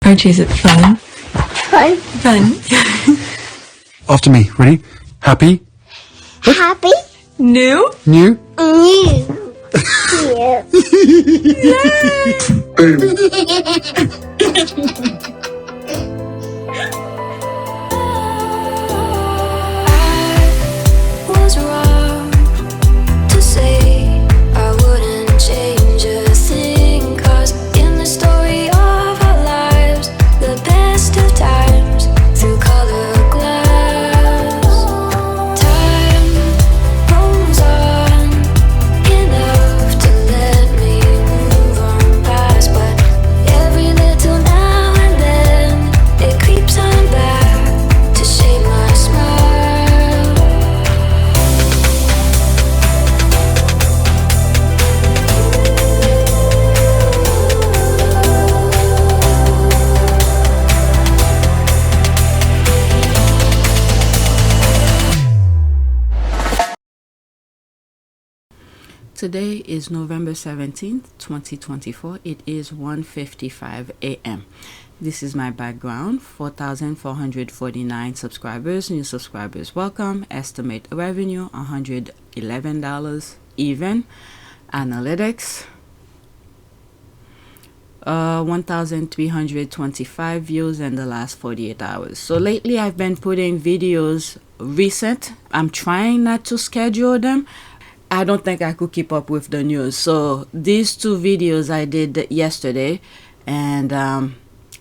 Archie, is it fun? Fun. Fun. After me. Ready? Happy? Happy. New? New? New. Boom. Was wrong to say I wouldn't change a thing, 'cause in the story of our lives, the best of times through color glass, time rolls on enough to let me move on past, but every little now and then it creeps on back to shape my smile. Today is November 17th, 2024. It is 1:55 a.m. This is my background. 4,449 subscribers. New subscribers welcome. Estimate revenue $111 even. Analytics 1,325 views in the last 48 hours. So lately I've been putting videos recent. I'm trying not to schedule them. I don't think I could keep up with the news. So these two videos I did yesterday, and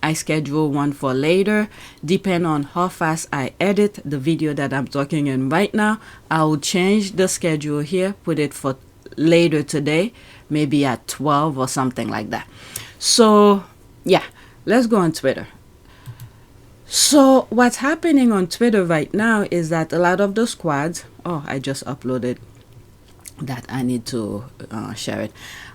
I schedule one for later. Depending on how fast I edit the video that I'm talking in right now, I will change the schedule here, put it for later today, maybe at 12 or something like that. So yeah, let's go on Twitter. So what's happening on Twitter right now is that a lot of the squads, I just uploaded that, I need to share it.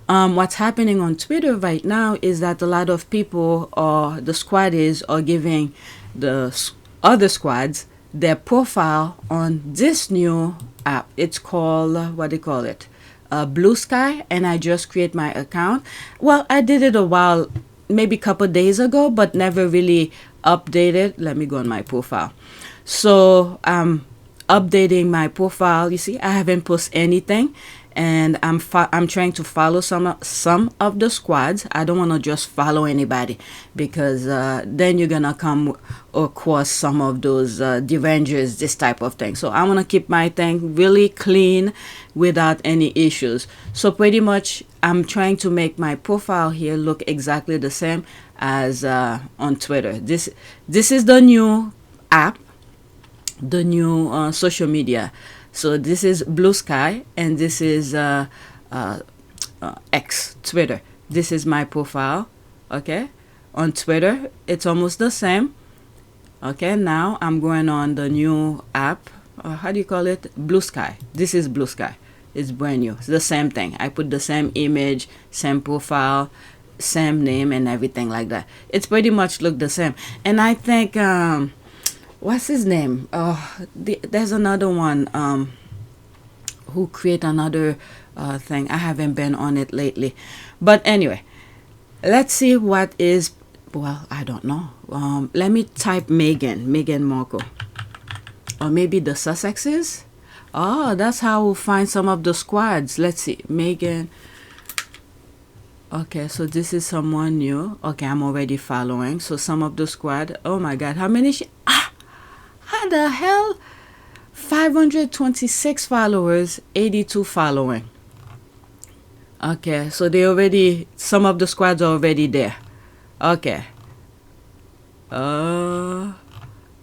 What's happening on Twitter right now is that a lot of people, or the squaddies, are giving the other squads their profile on this new app. It's called, what do you call it? BlueSky, and I just create my account. Well, I did it a while, maybe a couple days ago, but never really updated. Let me go on my profile. So updating my profile. You see, I haven't posted anything, and I'm trying to follow some of the squads. I don't want to just follow anybody, because then you're gonna come across some of those derangers, this type of thing. So I want to keep my thing really clean without any issues. So pretty much I'm trying to make my profile here look exactly the same as on Twitter. This is the new app, the new social media. So this is BlueSky, and this is X, Twitter. This is my profile. Okay, on Twitter it's almost the same. Okay, now I'm going on the new app. How do you call it? BlueSky. This is BlueSky. It's brand new. It's the same thing. I put the same image, same profile, same name, and everything like that. It's pretty much look the same. And I think what's his name? There's another one who create another thing. I haven't been on it lately, but anyway, let's see what is. Well, I don't know. Let me type Meghan Markle, or maybe the Sussexes. Oh, that's how we'll find some of the squads. Let's see, Meghan. Okay, so this is someone new. Okay, I'm already following. So some of the squad. Oh my God, how many? How the hell? 526 followers, 82 following. Okay, so they already, some of the squads are already there. Okay.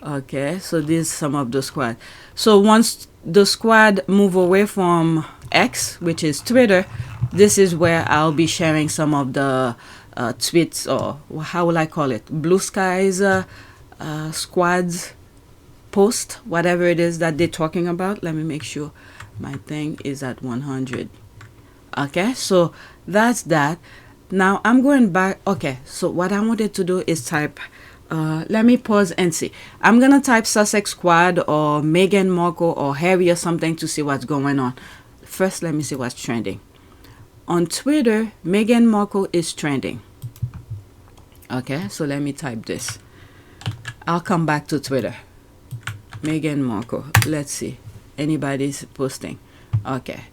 Okay, so this is some of the squad. So once the squad move away from X, which is Twitter, this is where I'll be sharing some of the tweets, or how will I call it? BlueSky's squads post, whatever it is that they're talking about. Let me make sure my thing is at 100. Okay, so that's that. Now I'm going back. Okay, so what I wanted to do is type, let me pause and see. I'm gonna type Sussex squad or Meghan Markle or Harry or something to see what's going on. First, let me see what's trending. On Twitter, Meghan Markle is trending. Okay, so let me type this. I'll come back to Twitter. Meghan Markle. Let's see. Anybody's posting. Okay.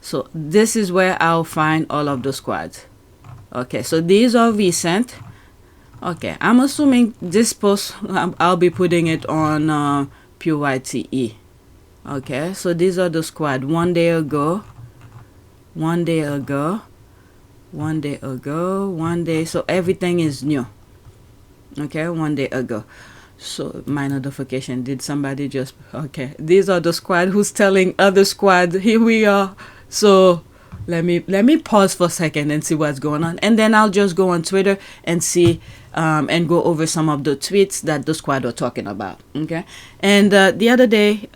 So this is where I'll find all of the squads. Okay, so these are recent. Okay, I'm assuming this post, I'll be putting it on PYTE. Okay, so these are the squad. 1 day ago. 1 day ago. 1 day ago. 1 day. So everything is new. Okay, 1 day ago. So my notification, did somebody just, okay, these are the squad who's telling other squad, here we are. So let me pause for a second and see what's going on, and then I'll just go on Twitter and see and go over some of the tweets that the squad are talking about. Okay, and the other day,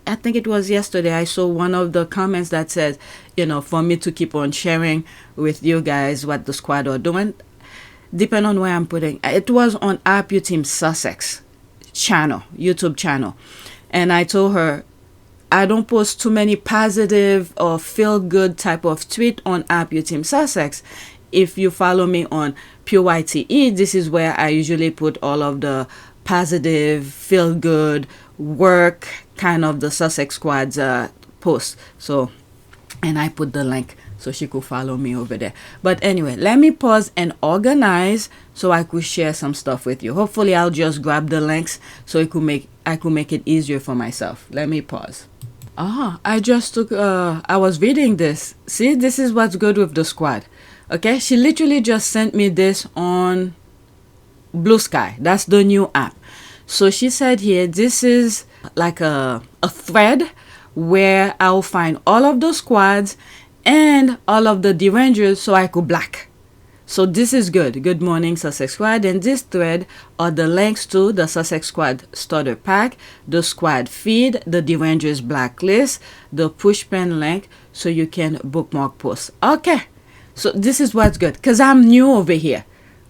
I think it was yesterday, I saw one of the comments that says, you know, for me to keep on sharing with you guys what the squad are doing, depending on where I'm putting. It was on Team Sussex channel, YouTube channel, and I told her I don't post too many positive or feel good type of tweet on Team Sussex. If you follow me on PYTE, this is where I usually put all of the positive, feel good, work kind of the Sussex squad's posts. So, and I put the link so she could follow me over there. But anyway, let me pause and organize so I could share some stuff with you. Hopefully I'll just grab the links so I could make it easier for myself. Let me pause. I just took I was reading this. See, this is what's good with the squad. Okay, she literally just sent me this on BlueSky. That's the new app. So she said here, this is like a thread where I'll find all of the squads and all of the derangers so I could block. So this is good. Good morning, Sussex Squad. And this thread are the links to the Sussex Squad starter pack, the squad feed, the derangers blacklist, the push pin link so you can bookmark posts. Okay, so this is what's good because I'm new over here.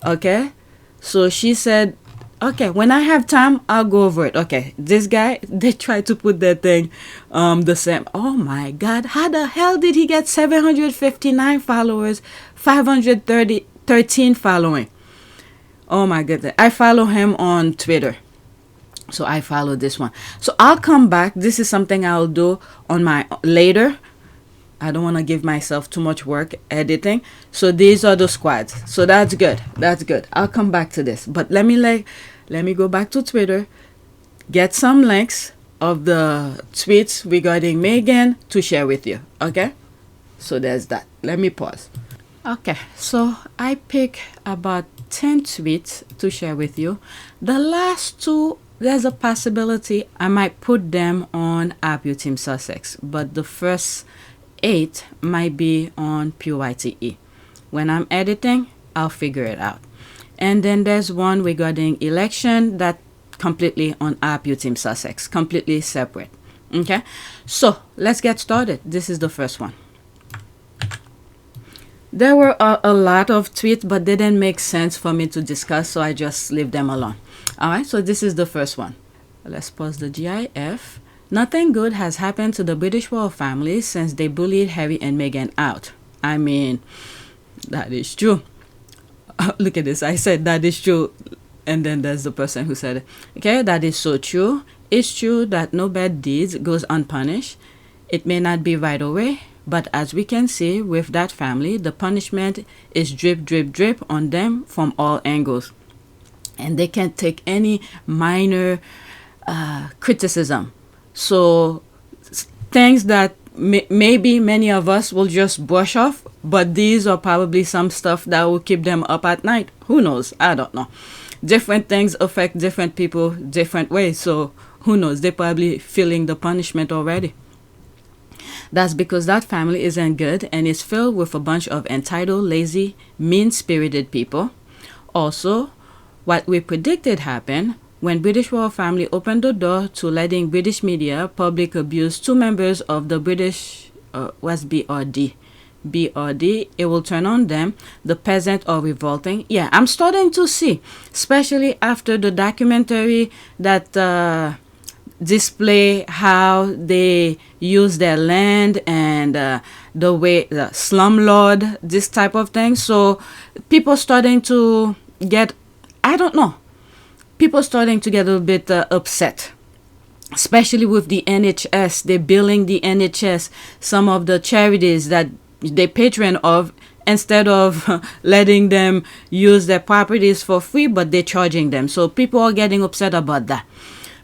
Okay, so she said, okay, when I have time, I'll go over it. Okay, this guy, they tried to put that thing the same. Oh my God, how the hell did he get 759 followers, 513 following? Oh my goodness. I follow him on Twitter. So I follow this one. So I'll come back. This is something I'll do on my later. I don't want to give myself too much work editing. So these are the squads. So that's good. That's good. I'll come back to this. But let me go back to Twitter, get some links of the tweets regarding Meghan to share with you. Okay? So there's that. Let me pause. Okay, so I pick about 10 tweets to share with you. The last two, there's a possibility I might put them on Team Sussex, but the first 8 might be on PYTE. When I'm editing, I'll figure it out. And then there's one regarding election that completely on Team Sussex, completely separate. Okay, so let's get started. This is the first one. There were a lot of tweets, but they didn't make sense for me to discuss, so I just leave them alone. All right, so this is the first one. Let's pause the GIF. Nothing good has happened to the British royal family since they bullied Harry and Meghan out. I mean, that is true. Look at this. I said that is true. And then there's the person who said it. Okay, that is so true. It's true that no bad deeds goes unpunished. It may not be right away, but as we can see with that family, the punishment is drip, drip, drip on them from all angles. And they can't take any minor criticism. So things that maybe many of us will just brush off, but these are probably some stuff that will keep them up at night. Who knows? I don't know. Different things affect different people different ways. So who knows? They're probably feeling the punishment already. That's because that family isn't good and is filled with a bunch of entitled, lazy, mean-spirited people. Also, what we predicted happened when British royal family opened the door to letting British media public abuse 2 members of the British, what's BRD? BRD, it will turn on them. The peasants are revolting. Yeah, I'm starting to see, especially after the documentary that display how they use their land and the way the slumlord, this type of thing. So people starting to get, I don't know, people starting to get a little bit upset, especially with the NHS. They're billing the NHS, some of the charities that they patron of, instead of letting them use their properties for free, but they're charging them. So people are getting upset about that.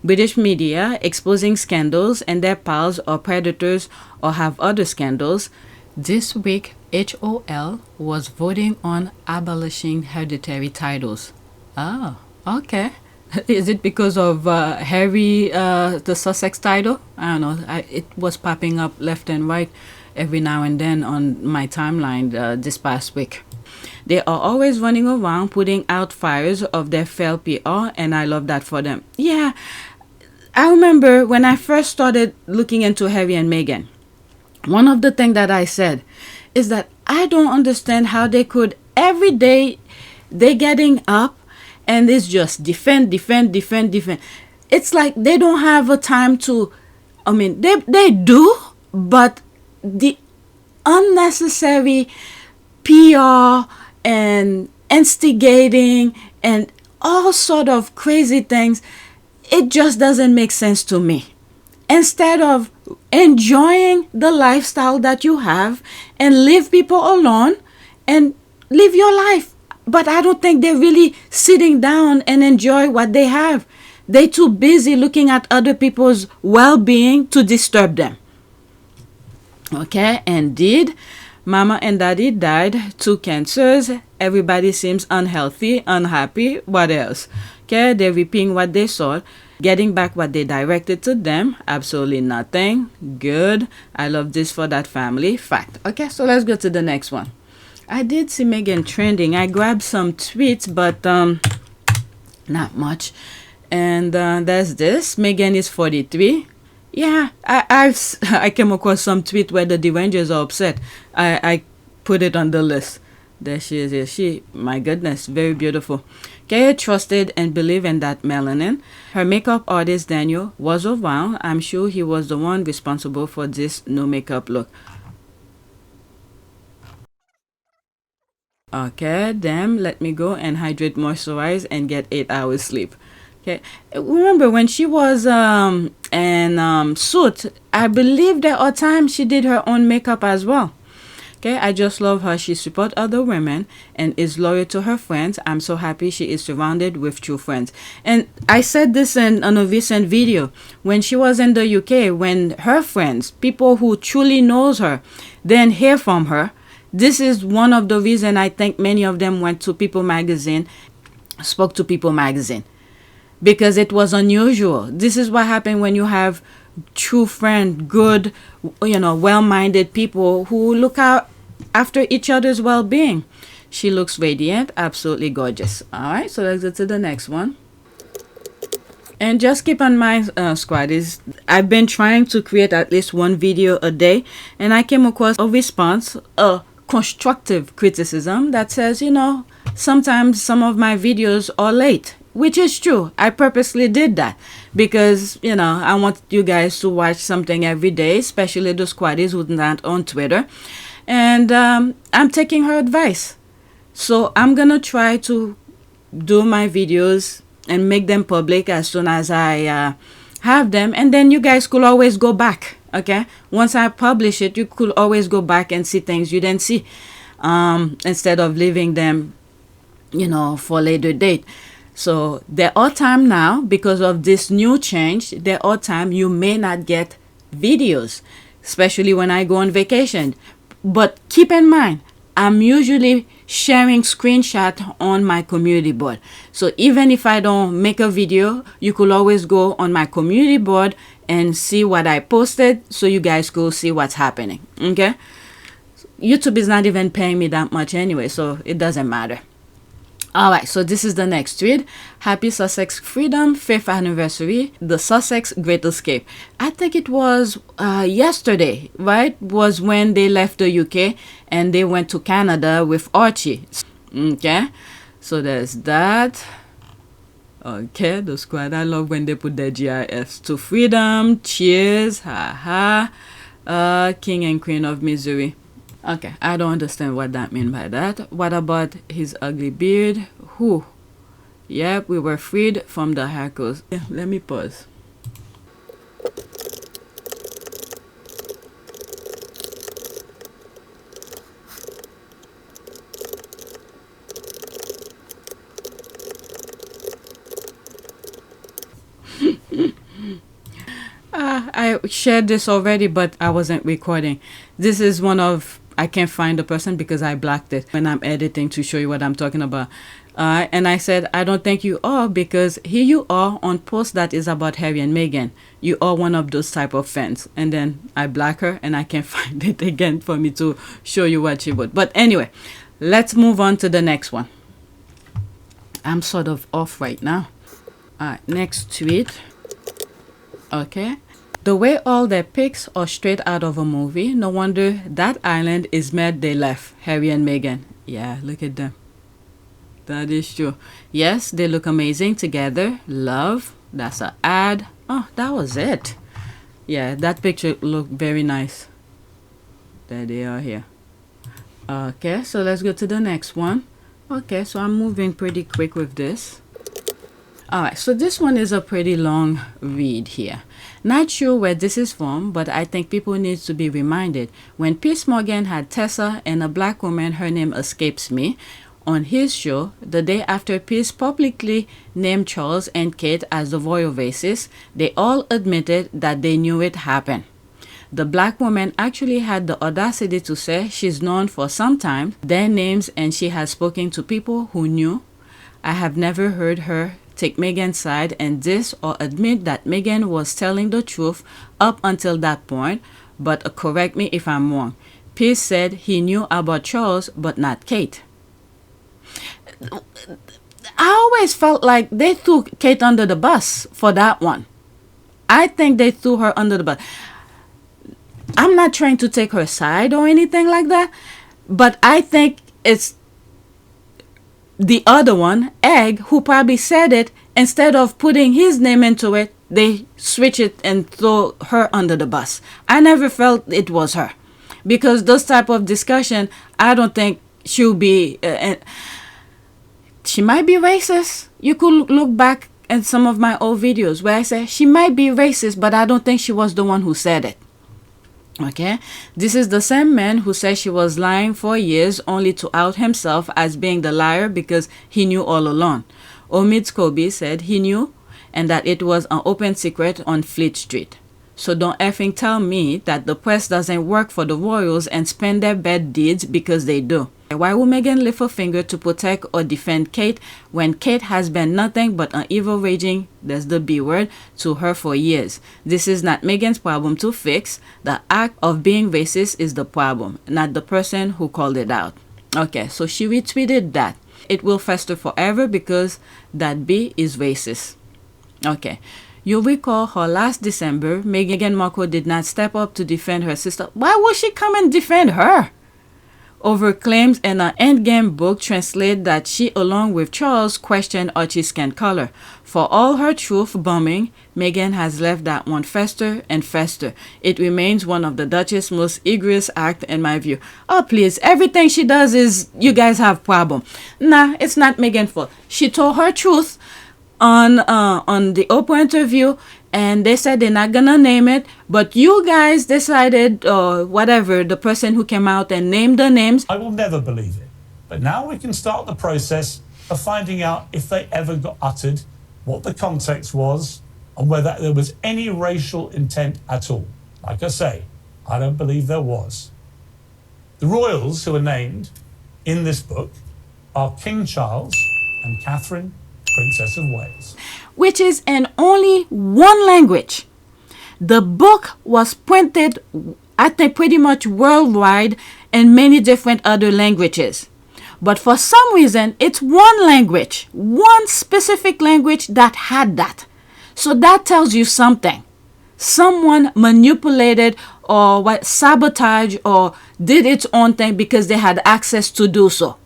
British media exposing scandals and their pals or predators or have other scandals. This week, HOL was voting on abolishing hereditary titles. Oh, okay. Is it because of Harry, the Sussex title? I don't know. It was popping up left and right every now and then on my timeline this past week. They are always running around putting out fires of their failed PR, and I love that for them. Yeah, I remember when I first started looking into Harry and Meghan, one of the things that I said is that I don't understand how they could, every day they getting up and it's just defend. It's like they don't have a time to, I mean, they do, but the unnecessary PR and instigating and all sort of crazy things, it just doesn't make sense to me. Instead of enjoying the lifestyle that you have and leave people alone and live your life. But I don't think they're really sitting down and enjoy what they have. They're too busy looking at other people's well-being to disturb them. Okay, indeed, Mama and Daddy died, 2 cancers. Everybody seems unhealthy, unhappy. What else? Okay, they're repeating what they saw, getting back what they directed to them. Absolutely nothing. Good. I love this for that family. Fact. Okay, so let's go to the next one. I did see Meghan trending. I grabbed some tweets, but not much. And there's this. Meghan is 43. Yeah, I came across some tweet where the derangers are upset. I put it on the list. There she is. Here she. My goodness, very beautiful. Kaya trusted and believed in that melanin. Her makeup artist Daniel was around. I'm sure he was the one responsible for this no makeup look. Okay, damn, let me go and hydrate, moisturize, and get 8 hours sleep. Okay, remember when she was in Suit, I believe there are times she did her own makeup as well. Okay, I just love how she supports other women and is loyal to her friends. I'm so happy she is surrounded with true friends. And I said this in a recent video. When she was in the UK, when her friends, people who truly knows her, then hear from her, this is one of the reasons I think many of them went to People magazine, spoke to People magazine, because it was unusual. This is what happened when you have true friend, good, well-minded people who look out after each other's well-being. She looks radiant, absolutely gorgeous. All right, so let's go to the next one. And just keep in mind, squaddies, I've been trying to create at least one video a day, and I came across a response, a constructive criticism that says, sometimes some of my videos are late, which is true. I purposely did that because, I want you guys to watch something every day, especially the squaddies who not on Twitter. And I'm taking her advice. So I'm going to try to do my videos and make them public as soon as I have them. And then you guys could always go back. Okay, once I publish it, you could always go back and see things you didn't see, instead of leaving them, for later date. So there are time now, because of this new change, there are time you may not get videos, especially when I go on vacation. But keep in mind, I'm usually sharing screenshot on my community board. So even if I don't make a video, you could always go on my community board and see what I posted, so you guys could see what's happening. Okay, YouTube is not even paying me that much anyway, so it doesn't matter. All right, so this is the next tweet. Happy Sussex Freedom 5th anniversary, the Sussex Great Escape. I think it was yesterday, right? Was when they left the UK and they went to Canada with Archie. Okay, so there's that. Okay, the squad. I love when they put their GIFs. To freedom, cheers, haha. King and Queen of Misery. Okay, I don't understand what that means by that. What about his ugly beard? Who Yep, we were freed from the hackers. Yeah, let me pause. I shared this already, but I wasn't recording. This is one of, I can't find the person because I blacked it when I'm editing to show you what I'm talking about. And I said, I don't think you are, because here you are on post that is about Harry and Meghan. You are one of those type of fans. And then I black her and I can't find it again for me to show you what she wrote. But anyway, let's move on to the next one. I'm sort of off right now. Next tweet. Okay. The way all their pics are straight out of a movie, no wonder that island is mad they left, Harry and Meghan. Yeah, look at them. That is true. Yes, they look amazing together. Love. That's an ad. Oh, that was it. Yeah, that picture looked very nice. There they are here. Okay, so let's go to the next one. Okay, so I'm moving pretty quick with this. Alright, so this one is a pretty long read here. Not sure where this is from, but I think people need to be reminded. When Piers Morgan had Tessa and a black woman, her name escapes me, on his show, the day after Piers publicly named Charles and Kate as the royal racists, they all admitted that they knew it happened. The black woman actually had the audacity to say she's known for some time their names and she has spoken to people who knew. I have never heard her take Meghan's side and diss or admit that Meghan was telling the truth up until that point, but correct me if I'm wrong. Piers said he knew about Charles but not Kate. I always felt like they threw Kate under the bus for that one. I think they threw her under the bus. I'm not trying to take her side or anything like that, but I think it's the other one, Egg, who probably said it. Instead of putting his name into it, they switch it and throw her under the bus. I never felt it was her, because those type of discussion, I don't think she'll be. She might be racist. You could look back at some of my old videos where I say she might be racist, but I don't think she was the one who said it. Okay, this is the same man who said she was lying for years only to out himself as being the liar because he knew all along. Omid Scobie said he knew and that it was an open secret on Fleet Street. So don't effing tell me that the press doesn't work for the royals and spend their bad deeds, because they do. Why would Meghan lift a finger to protect or defend Kate when Kate has been nothing but an evil raging, that's the B word, to her for years? This is not Meghan's problem to fix. The act of being racist is the problem, not the person who called it out. Okay, so she retweeted that. It will fester forever because that B is racist. Okay. You'll recall her last December, Meghan Markle did not step up to defend her sister. Why would she come and defend her? Over claims in an Endgame book translated that she, along with Charles, questioned Archie's skin color. For all her truth bombing, Meghan has left that one fester and fester. It remains one of the Duchess' most egregious acts in my view. Oh, please, everything she does is, you guys have problem. Nah, it's not Meghan's fault. She told her truth on the Oprah interview, and they said they're not gonna name it, but you guys decided, whatever, the person who came out and named the names. I will never believe it. But now we can start the process of finding out if they ever got uttered, what the context was, and whether there was any racial intent at all. Like I say, I don't believe there was. The royals who are named in this book are King Charles and Catherine, Princess of Wales. Which is in only one language. The book was printed, I think, pretty much worldwide in many different other languages. But for some reason, it's one language, one specific language that had that. So that tells you something. Someone manipulated or sabotaged or did its own thing because they had access to do so.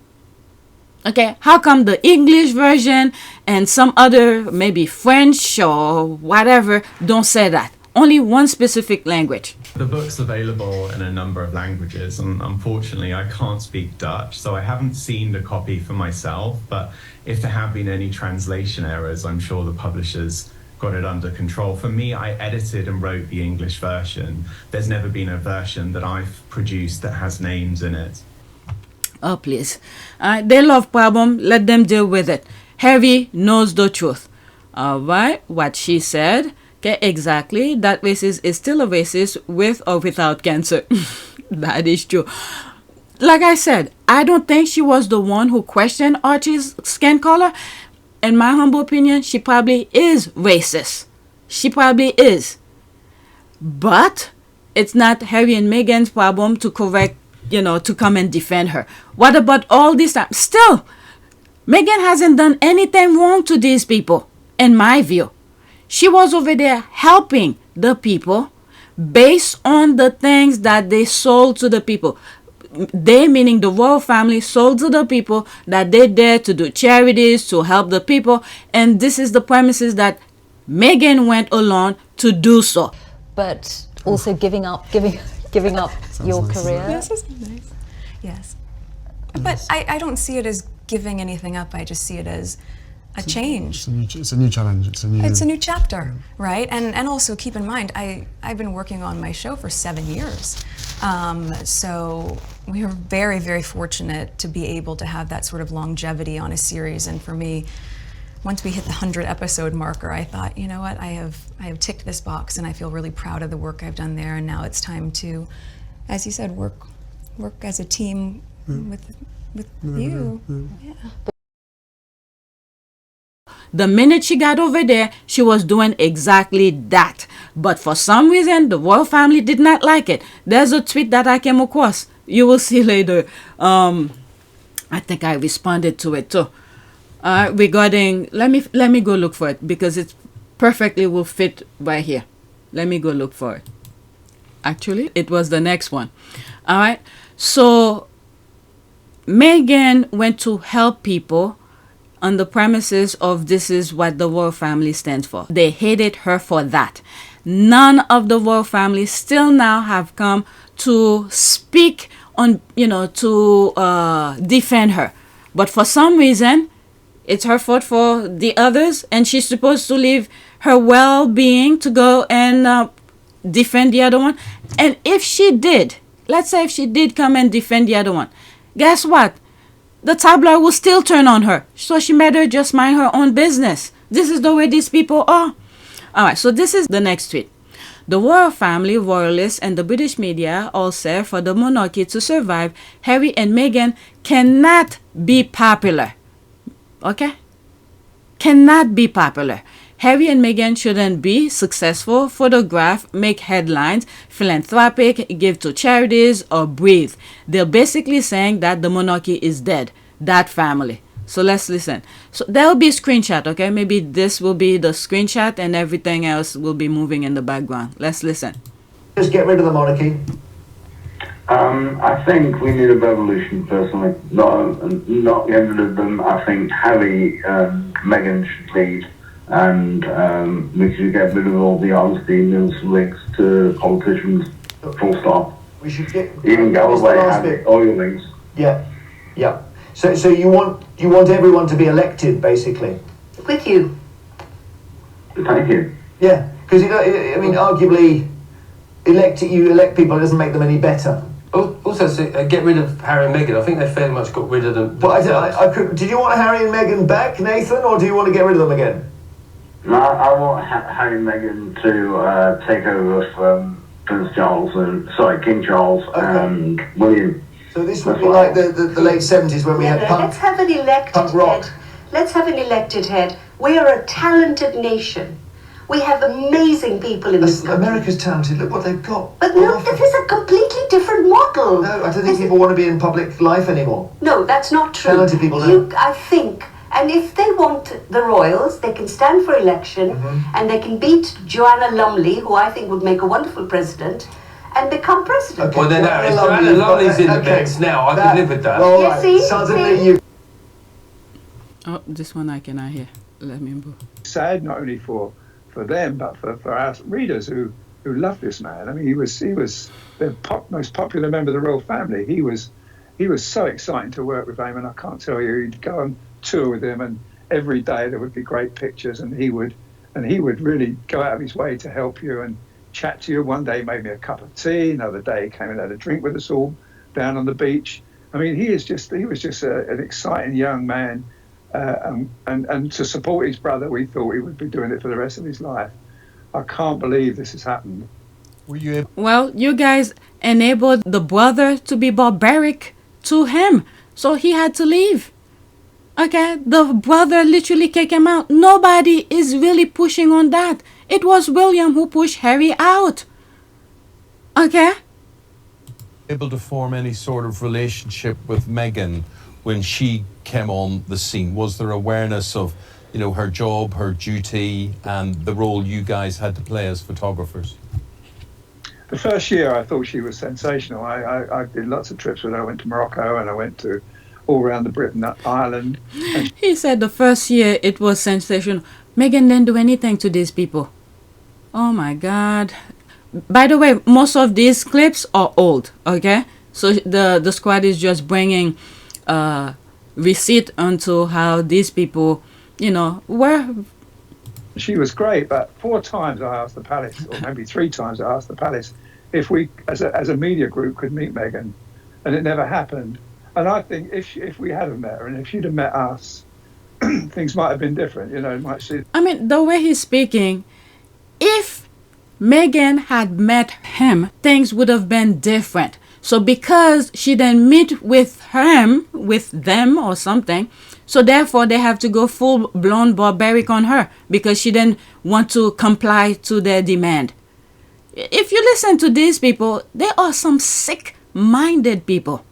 Okay, how come the English version and some other, maybe French or whatever, don't say that? only one specific language. The book's available in a number of languages, and unfortunately I can't speak Dutch, so I haven't seen the copy for myself, but if there have been any translation errors, I'm sure the publishers got it under control. For me, I edited and wrote the English version. There's never been a version that I've produced that has names in it. Oh, please. They love problem. Let them deal with it. Harry knows the truth. All right, what she said. Okay, exactly. That racist is still a racist with or without cancer. That is true. Like I said, I don't think she was the one who questioned Archie's skin color. In my humble opinion, she probably is racist. She probably is. But it's not Harry and Meghan's problem to correct, to come and defend her. What about all this time? Still, Meghan hasn't done anything wrong to these people, in my view. She was over there helping the people based on the things that they sold to the people. They, meaning the royal family, sold to the people that they dared to do charities, to help the people. And this is the premises that Meghan went along to do so. But also giving up your nice. career. Yes, that's nice. Yes. But I don't see it as giving anything up. I just see it as a change. It's a new challenge. It's a new chapter, right? And also keep in mind, I've been working on my show for 7 years. So we were very, very fortunate to be able to have that sort of longevity on a series. And for me, once we hit the 100 episode marker, I thought, you know what, I have ticked this box, and I feel really proud of the work I've done there. And now it's time to, as you said, work as a team with you. Yeah. The minute she got over there, she was doing exactly that. But for some reason, the royal family did not like it. There's a tweet that I came across. You will see later. I think I responded to it too. Regarding, let me go look for it because it perfectly will fit right here. Let me go look for it. Actually, it was the next one. All right. So Meghan went to help people on the premises of this is what the royal family stands for. They hated her for that. None of the royal family still now have come to speak on, to defend her. But for some reason, it's her fault for the others, and she's supposed to leave her well-being to go and defend the other one. And if she did, let's say if she did come and defend the other one, guess what? The tabloid will still turn on her. So she better just mind her own business. This is the way these people are. All right, so this is the next tweet. The royal family, royalists, and the British media all say for the monarchy to survive, Harry and Meghan cannot be popular. Okay? Cannot be popular. Harry and Meghan shouldn't be successful, photograph, make headlines, philanthropic, give to charities, or breathe. They're basically saying that the monarchy is dead. That family. So let's listen. So there will be a screenshot, okay? Maybe this will be the screenshot and everything else will be moving in the background. Let's listen. Just get rid of the monarchy. I think we need a revolution, personally. Not get rid of them. I think Harry and Meghan should lead. And we should get rid of all the honesty news links to politicians. Full stop. We should get even Galloway had oil links. Yeah. So you want everyone to be elected, basically. With you. Thank you. Yeah, because arguably, you elect people, it doesn't make them any better. Also, get rid of Harry and Meghan. I think they fairly much got rid of them. But did you want Harry and Meghan back, Nathan, or do you want to get rid of them again? No, I want Harry and Meghan to take over from King Charles and William. So this would be like the late 70s when we had punk. Let's have an elected head. Let's have an elected head. We are a talented nation. We have amazing people in this country. America's talented. Look what they've got. But look, this is a completely different model. No, I don't think people want to be in public life anymore. No, that's not true. Talented people now. I think. And if they want the royals, they can stand for election and they can beat Joanna Lumley, who I think would make a wonderful president, and become president. Okay. Well, then if Joanna Lumley's in the mix now, I can live with that. Well, right. Oh, this one I cannot hear. Let me move. Sad not only for for them, but for our readers who love this man. I mean, he was the most popular member of the royal family. He was so exciting to work with him, and I can't tell you, you'd go on tour with him, and every day there would be great pictures, and he would really go out of his way to help you and chat to you. One day he made me a cup of tea, another day he came and had a drink with us all down on the beach. I mean, he was just an exciting young man, and to support his brother, we thought he would be doing it for the rest of his life. I can't believe this has happened. Were you able? Well, you guys enabled the brother to be barbaric to him, so he had to leave. Okay, the brother literally kicked him out. Nobody is really pushing on that. It was William who pushed Harry out. Okay? Able to form any sort of relationship with Meghan when she came on the scene? Was there awareness of, you know, her job, her duty, and the role you guys had to play as photographers? The first year I thought she was sensational. I did lots of trips with her. I went to Morocco and I went to all around the Britain, Ireland. He said the first year it was sensational. Meghan didn't do anything to these people. Oh my God. By the way, most of these clips are old, okay? So the squad is just bringing receipt onto how these people, you know, were. She was great, but 4 times I asked the palace, or maybe 3 times I asked the palace, if we, as a media group, could meet Meghan, and it never happened. And I think if we hadn't met her, and if she'd have met us, things might have been different, you know. I mean, the way he's speaking, if Meghan had met him, things would have been different. So because she didn't meet with him, with them or something, so therefore they have to go full-blown barbaric on her because she didn't want to comply to their demand. If you listen to these people, they are some sick-minded people.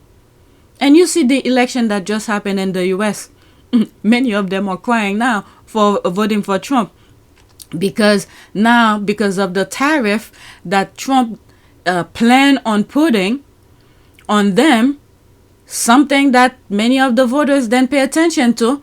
And you see the election that just happened in the US. Many of them are crying now for voting for Trump. Because of the tariff that Trump planned on putting on them, something that many of the voters didn't pay attention to.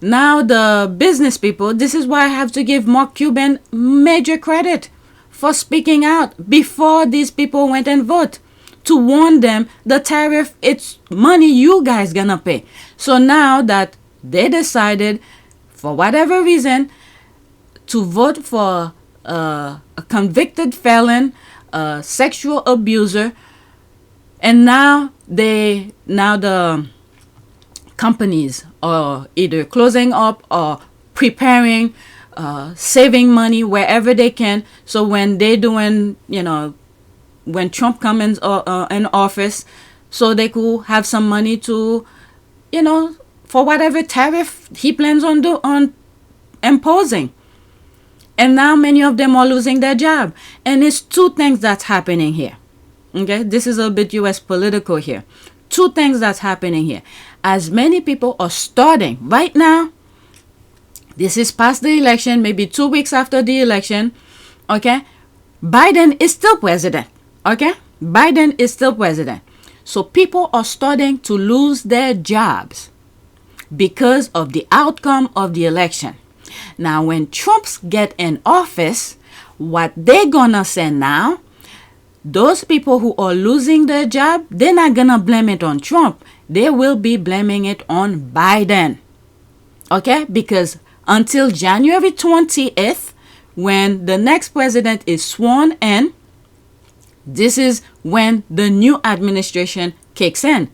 Now the business people, this is why I have to give Mark Cuban major credit for speaking out before these people went and vote, to warn them the tariff, it's money you guys gonna pay. So now that they decided, for whatever reason, to vote for a convicted felon, a sexual abuser, and now the companies are either closing up or preparing, saving money wherever they can. So when they're doing, you know, when Trump comes in office, so they could have some money to, you know, for whatever tariff he plans on imposing. And now many of them are losing their job. And it's 2 things that's happening here. Okay, this is a bit US political here. 2 things that's happening here. As many people are starting right now, this is past the election, maybe 2 weeks after the election, okay, Biden is still president, okay? Biden is still president. So people are starting to lose their jobs because of the outcome of the election. Now, when Trumps get in office, what they're gonna say now, those people who are losing their job, they're not gonna blame it on Trump. They will be blaming it on Biden. Okay? Because until January 20th, when the next president is sworn in, this is when the new administration kicks in.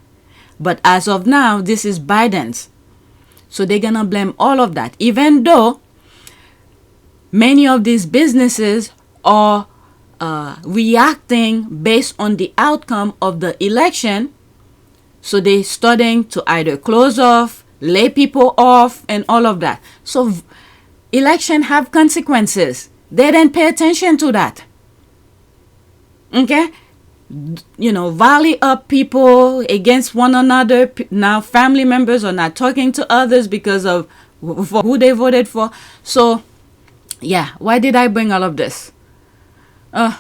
But as of now, this is Biden's. So they're gonna blame all of that, even though many of these businesses are reacting based on the outcome of the election. So they're starting to either close off, lay people off, and all of that. So election have consequences. They didn't pay attention to that. Okay? You know, volley up people against one another. Now family members are not talking to others because of who they voted for. So, yeah, why did I bring all of this?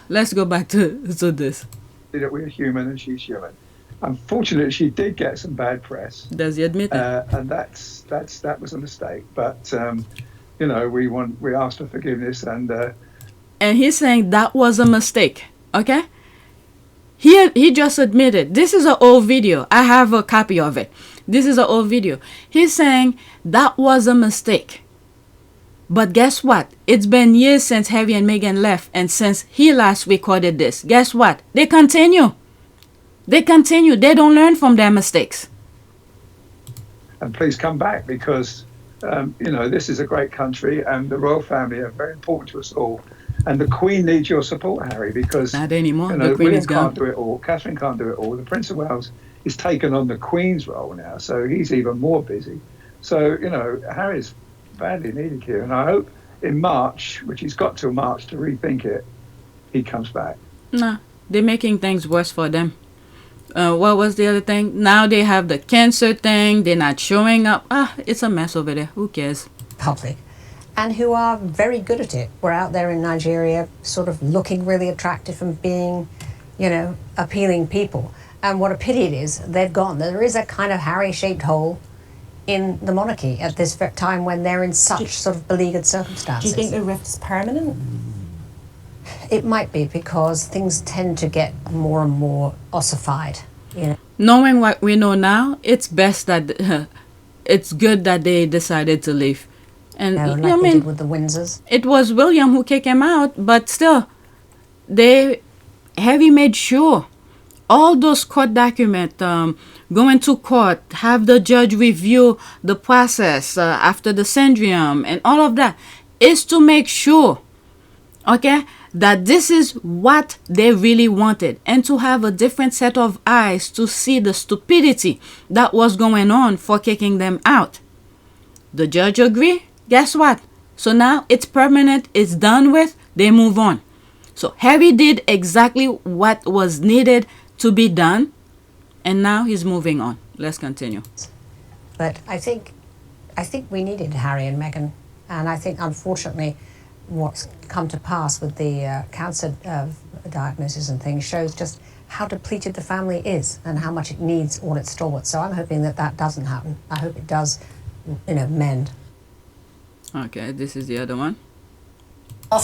Let's go back to this. That we're human and she's human. Unfortunately, she did get some bad press. Does he admit that? And that was a mistake. But you you know, we asked for forgiveness, and he's saying that was a mistake. Okay, he just admitted. This is an old video. I have a copy of it. This is an old video. He's saying that was a mistake. But guess what? It's been years since Harry and Meghan left, and since he last recorded this. Guess what? They continue. They continue. They don't learn from their mistakes. And please come back, because you know, this is a great country, and the royal family are very important to us all. And the Queen needs your support, Harry, because not anymore. You know, the Queen William is gone. can't do it all. Catherine can't do it all. The Prince of Wales is taken on the Queen's role now, so he's even more busy. So you know, Harry's badly needed here, and I hope in March, which he's got till March to rethink it, he comes back. Nah, they're making things worse for them. What was the other thing? Now they have the cancer thing. They're not showing up. It's a mess over there. Who cares? Public, and who are very good at it. We're out there in Nigeria sort of looking really attractive and being, you know, appealing people. And what a pity it is, they've gone. There is a kind of Harry-shaped hole in the monarchy at this time when they're in such sort of beleaguered circumstances. Do you think the rift is permanent? It might be, because things tend to get more and more ossified, you know. Knowing what we know now, it's best that it's good that they decided to leave. And No, I like they mean, did with the Windsors. it was William who kicked him out, but still, Harry made sure all those court documents, going to court, have the judge review the process after the syndrome and all of that, is to make sure, okay, that this is what they really wanted, and to have a different set of eyes to see the stupidity that was going on for kicking them out. The judge agreed. Guess what? So now it's permanent, it's done with, they move on. So Harry did exactly what was needed to be done, and now he's moving on. Let's continue. But I think we needed Harry and Meghan, and I think unfortunately what's come to pass with the cancer diagnosis and things shows just how depleted the family is and how much it needs all its stalwarts. So I'm hoping that that doesn't happen. I hope it does, you know, mend. Okay, this is the other one.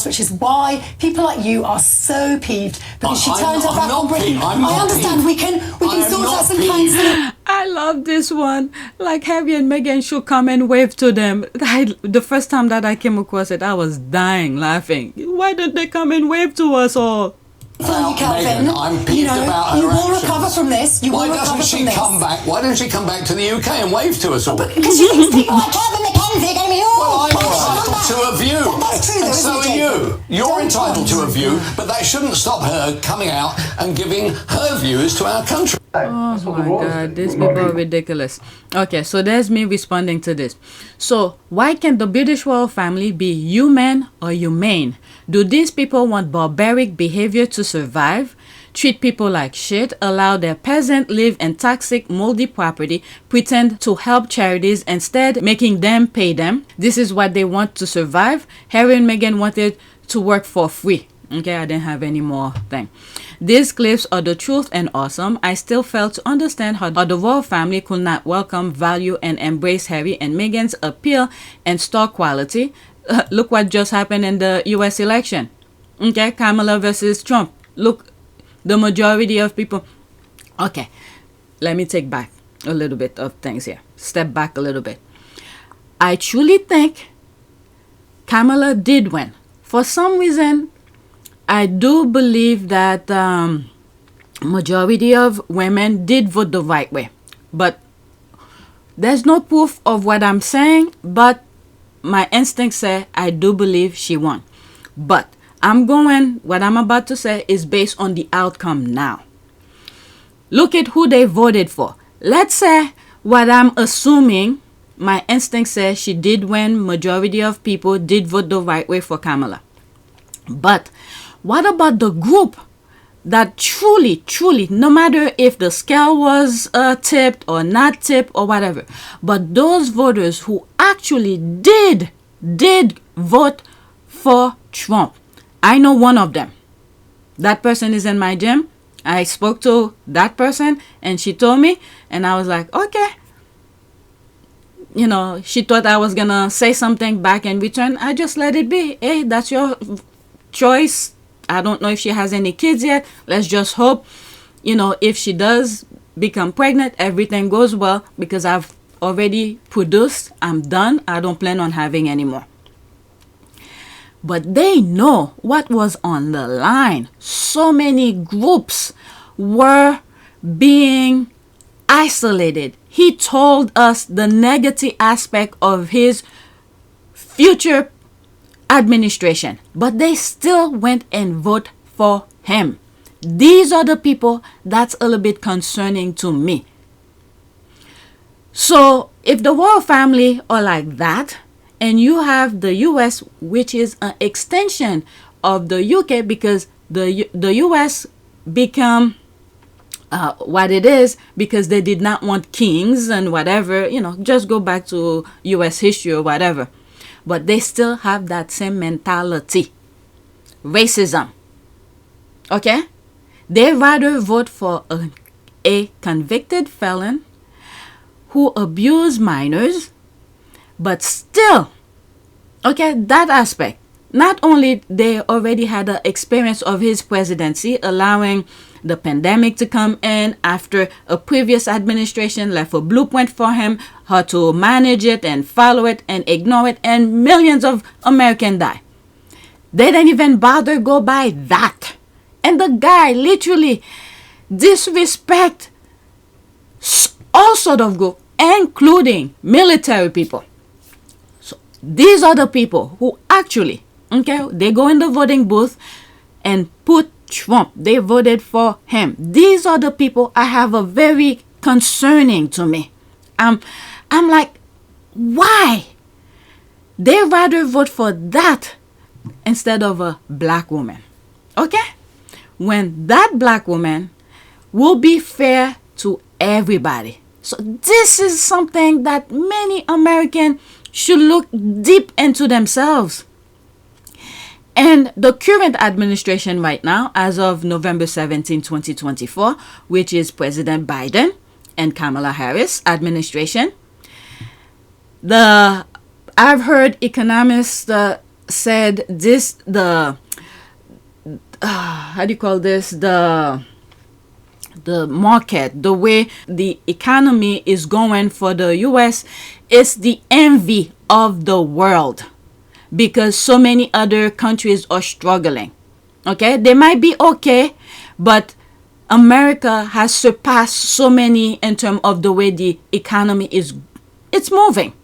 Which is why people like you are so peeved, because she turns her back on Britain. I understand we can sort out some counselling. I love this one. Like Harry and Meghan should come and wave to them. The first time that I came across it, I was dying laughing. Why didn't they come and wave to us all? Meghan, I'm peeved about her you will actions. recover from this. You Why will recover doesn't from she this. come back? Why doesn't she come back to the UK and wave to us all? Because she thinks people like Kevin McKenzie are going to be all. Well, I'm entitled to a view. That's true, though, and so isn't are it? you. You're entitled to a view, but that shouldn't stop her coming out and giving her views to our country. Oh my God, these people are ridiculous. Okay, so there's me responding to this. So, why can't the British royal family be human or humane? Do these people want barbaric behavior to survive? Treat people like shit, allow their peasant live in toxic, moldy property, pretend to help charities, instead making them pay them? This is what they want to survive? Harry and Meghan wanted to work for free. Okay, I didn't have any more thing. These clips are the truth and awesome. I still fail to understand how the royal family could not welcome, value, and embrace Harry and Meghan's appeal and star quality. Look what just happened in the US election. Okay, Kamala versus Trump. Look, the majority of people. Okay, let me take back a little bit of things here. Step back a little bit. I truly think Kamala did win. For some reason, I do believe that majority of women did vote the right way. But there's no proof of what I'm saying, but my instincts say I do believe she won. But what I'm about to say is based on the outcome now. Look at who they voted for. Let's say what I'm assuming, my instinct says she did win. Majority of people did vote the right way for Kamala. But what about the group that truly, no matter if the scale was tipped or not tipped or whatever, but those voters who actually did vote for Trump? I know one of them. That person is in my gym. I spoke to that person and she told me, and I was like, okay, you know, she thought I was gonna say something back in return. I just let it be. Hey, that's your choice. I don't know if she has any kids yet. Let's just hope, you know, if she does become pregnant, everything goes well, because I've already produced. I'm done. I don't plan on having any more. But they know what was on the line. So many groups were being isolated. He told us the negative aspect of his future administration, but they still went and vote for him. These are the people that's a little bit concerning to me. So if the royal family are like that, and you have the US, which is an extension of the UK, because the US become what it is because they did not want kings and whatever, you know, just go back to US history or whatever. But they still have that same mentality. Racism. Okay? They rather vote for a convicted felon who abused minors, but still, okay, that aspect. Not only they already had an experience of his presidency, allowing the pandemic to come in after a previous administration left a blueprint for him, how to manage it and follow it and ignore it, and millions of Americans die. They didn't even bother go by that. And the guy literally disrespect all sort of groups, including military people. So these are the people who actually, okay, they go in the voting booth and put Trump. They voted for him. These are the people I have a very concerning to me. I'm like, why? They rather vote for that instead of a black woman. Okay? When that black woman will be fair to everybody. So this is something that many Americans should look deep into themselves. And the current administration right now, as of November 17, 2024, which is President Biden and Kamala Harris administration, I've heard economists said this, how do you call this? The market, the way the economy is going for the US is the envy of the world, because so many other countries are struggling. Okay, they might be okay, but America has surpassed so many in terms of the way the economy it's moving.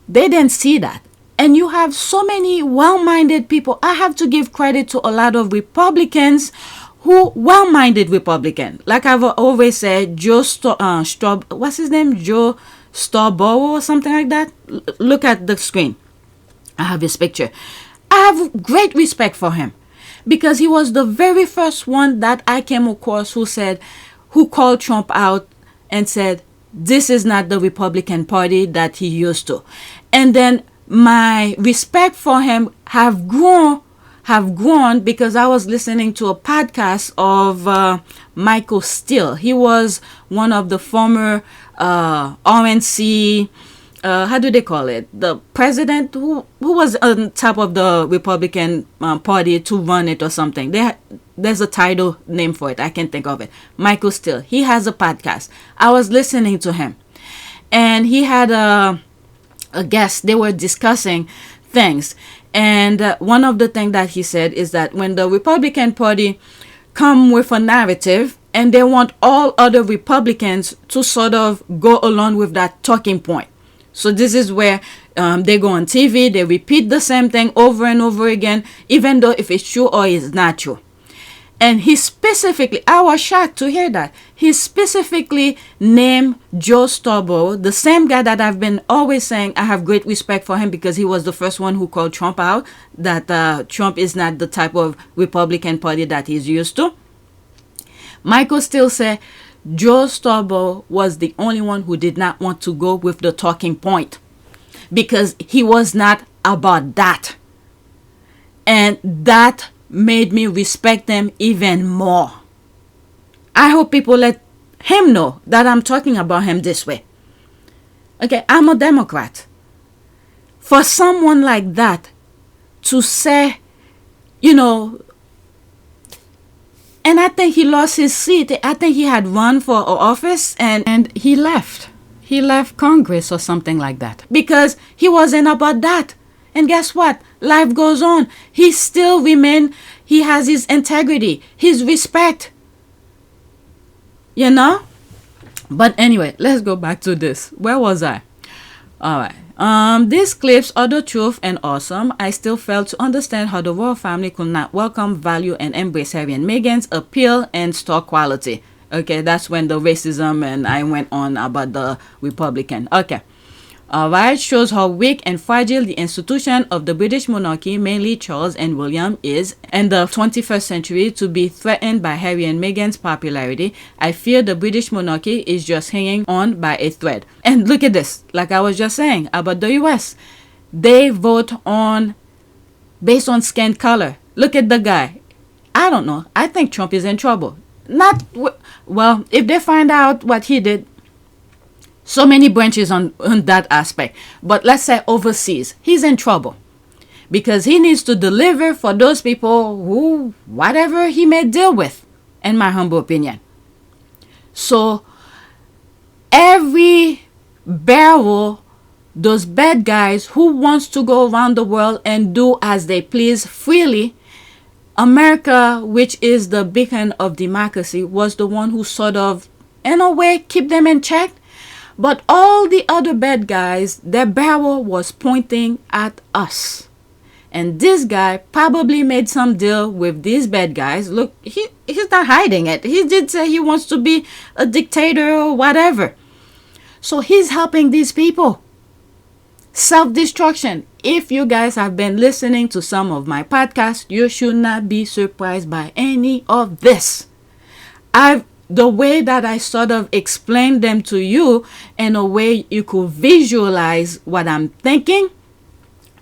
They didn't see that. And you have so many well-minded people. I have to give credit to a lot of Republicans well-minded Republican. Like I've always said, what's his name? Joe Scarborough or something like that. Look at the screen. I have his picture. I have great respect for him because he was the very first one that I came across who called Trump out and said, this is not the Republican Party that he used to. And then my respect for him have grown because I was listening to a podcast of Michael Steele. He was one of the former RNC, how do they call it? The president who was on top of the Republican Party to run it or something. There's a title name for it. I can't think of it. Michael Steele. He has a podcast. I was listening to him. And he had a guest. They were discussing things. And one of the things that he said is that when the Republican Party come with a narrative and they want all other Republicans to sort of go along with that talking point. So this is where they go on TV, they repeat the same thing over and over again, even though if it's true or it's not true. And he specifically, I was shocked to hear that. He specifically named Joe Scarborough, the same guy that I've been always saying I have great respect for him because he was the first one who called Trump out, that Trump is not the type of Republican Party that he's used to. Michael Steele said Joe Scarborough was the only one who did not want to go with the talking point because he was not about that. And that made me respect them even more. I hope people let him know that I'm talking about him this way. Okay, I'm a Democrat. For someone like that to say, you know, and I think he lost his seat. I think he had run for office and he left. He left Congress or something like that because he wasn't about that. And guess what? Life goes on. He still remain. He has his integrity, his respect. You know? But anyway, let's go back to this. Where was I? All right. These clips are the truth and awesome. I still fail to understand how the royal family could not welcome, value, and embrace Harry and Meghan's appeal and star quality. Okay, that's when the racism and I went on about the Republican. Okay. Alright, shows how weak and fragile the institution of the British monarchy, mainly Charles and William, is in the 21st century to be threatened by Harry and Meghan's popularity. I fear the British monarchy is just hanging on by a thread. And look at this, like I was just saying about the US. They vote on based on skin color. Look at the guy. I don't know. I think Trump is in trouble. Well, if they find out what he did, so many branches on that aspect. But let's say overseas, he's in trouble because he needs to deliver for those people who, whatever he may deal with, in my humble opinion. So every barrel, those bad guys who wants to go around the world and do as they please freely, America, which is the beacon of democracy, was the one who sort of, in a way, keep them in check. But all the other bad guys, their barrel was pointing at us. And this guy probably made some deal with these bad guys. Look, he's not hiding it. He did say he wants to be a dictator or whatever. So he's helping these people. Self-destruction. If you guys have been listening to some of my podcasts, you should not be surprised by any of this. The way that I sort of explained them to you in a way you could visualize what I'm thinking.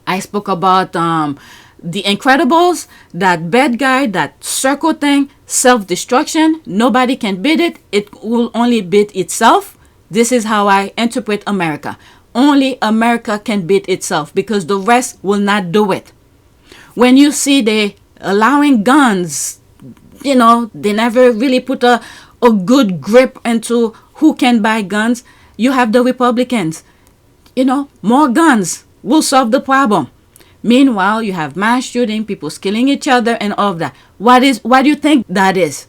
I spoke about The Incredibles, that bad guy, that circle thing, self-destruction. Nobody can beat it. It will only beat itself. This is how I interpret America. Only America can beat itself because the rest will not do it. When you see they allowing guns, you know, they never really put a good grip into who can buy guns. You have the Republicans. You know, more guns will solve the problem. Meanwhile, you have mass shooting, people killing each other and all of that. Why do you think that is?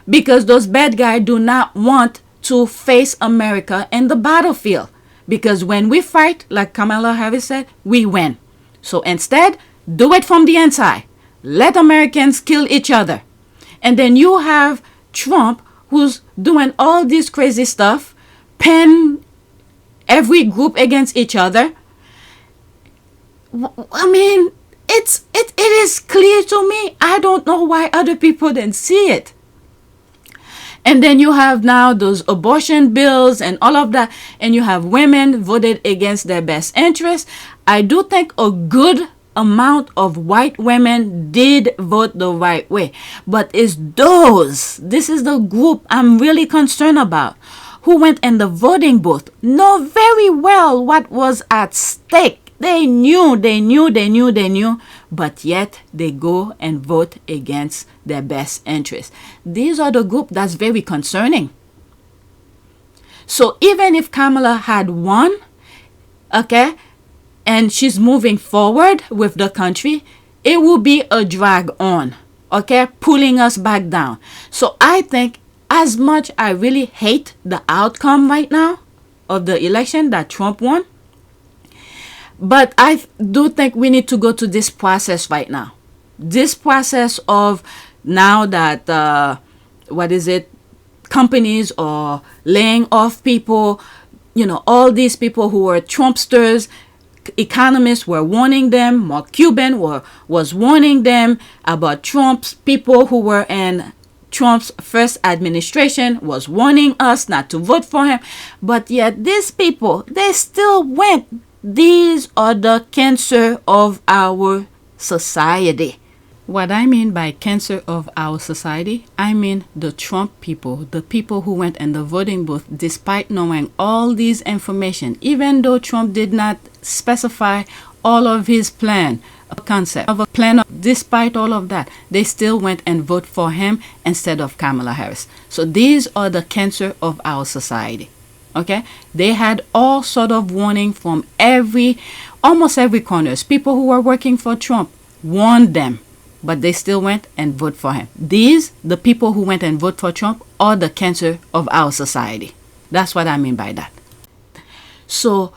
Because those bad guys do not want to face America in the battlefield. Because when we fight, like Kamala Harris said, we win. So instead, do it from the inside. Let Americans kill each other. And then you have Trump, who's doing all this crazy stuff, pin every group against each other. I mean, it is clear to me. I don't know why other people didn't see it. And then you have now those abortion bills and all of that. And you have women voted against their best interests. I do think a good amount of white women did vote the right way. But it's this is the group I'm really concerned about, who went in the voting booth, know very well what was at stake. They knew, but yet they go and vote against their best interests. These are the group that's very concerning. So even if Kamala had won, okay, and she's moving forward with the country, it will be a drag on, okay, pulling us back down. So I think as much I really hate the outcome right now of the election that Trump won, but I do think we need to go to this process right now. This process of now that, companies are laying off people, you know, all these people who were Trumpsters, economists were warning them, Mark Cuban was warning them about Trump's people who were in Trump's first administration, was warning us not to vote for him. But yet these people, they still went. These are the cancer of our society. What I mean by cancer of our society, I mean the Trump people, the people who went in the voting booth despite knowing all these information, even though Trump did not specify all of his plan, a concept of a plan, despite all of that, they still went and voted for him instead of Kamala Harris. So these are the cancer of our society. Okay, they had all sort of warning from almost every corners. People who were working for Trump warned them, but they still went and voted for him. The people who went and voted for Trump, are the cancer of our society. That's what I mean by that. So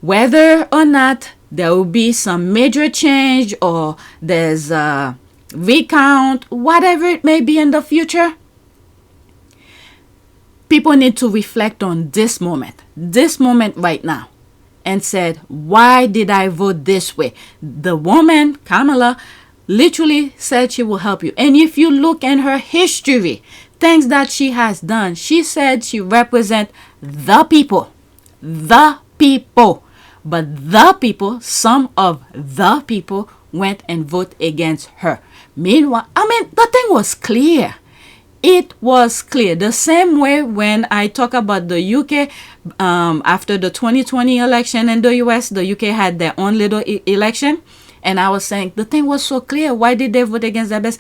whether or not there will be some major change or there's a recount, whatever it may be in the future, people need to reflect on this moment right now, and said, why did I vote this way? The woman, Kamala, literally said she will help you. And if you look in her history, things that she has done, she said she represents the people. The people. But the people, some of the people, went and voted against her. Meanwhile, the thing was clear. It was clear. The same way when I talk about the UK, after the 2020 election in the US, the UK had their own little election. And I was saying, the thing was so clear. Why did they vote against that best?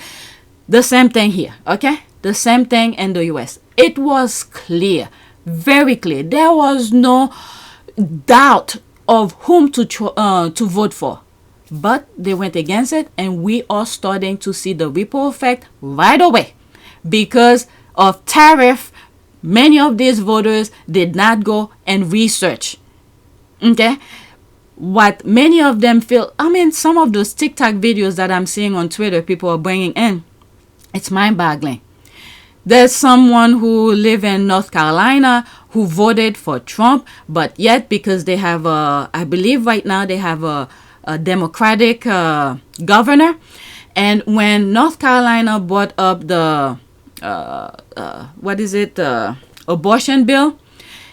The same thing here, okay? The same thing in the US. It was clear, very clear. There was no doubt of whom to vote for. But they went against it, and we are starting to see the ripple effect right away. Because of tariff, many of these voters did not go and research. Okay? What many of them feel, some of those TikTok videos that I'm seeing on Twitter, people are bringing in, it's mind-boggling. There's someone who live in North Carolina who voted for Trump, but yet because they have I believe right now they have a Democratic governor, and when North Carolina brought up the abortion bill,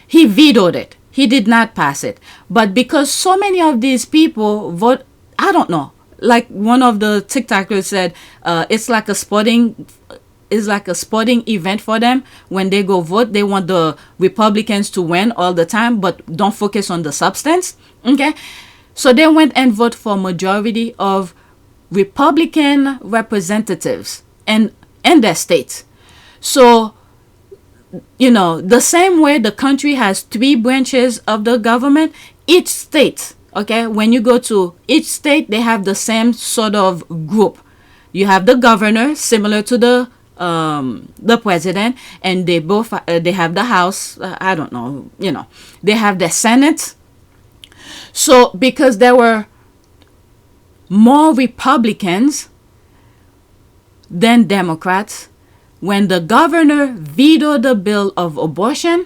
he vetoed it. He did not pass it. But because so many of these people vote, I don't know, like one of the TikTokers said, it's like a sporting event for them. When they go vote, they want the Republicans to win all the time, but don't focus on the substance. Okay? So they went and voted for majority of Republican representatives in their states. So, the same way the country has 3 branches of the government, each state, okay, when you go to each state, they have the same sort of group. You have the governor, similar to the president, and they both they have the House. I don't know, they have the Senate. So because there were more Republicans than Democrats, when the governor vetoed the bill of abortion,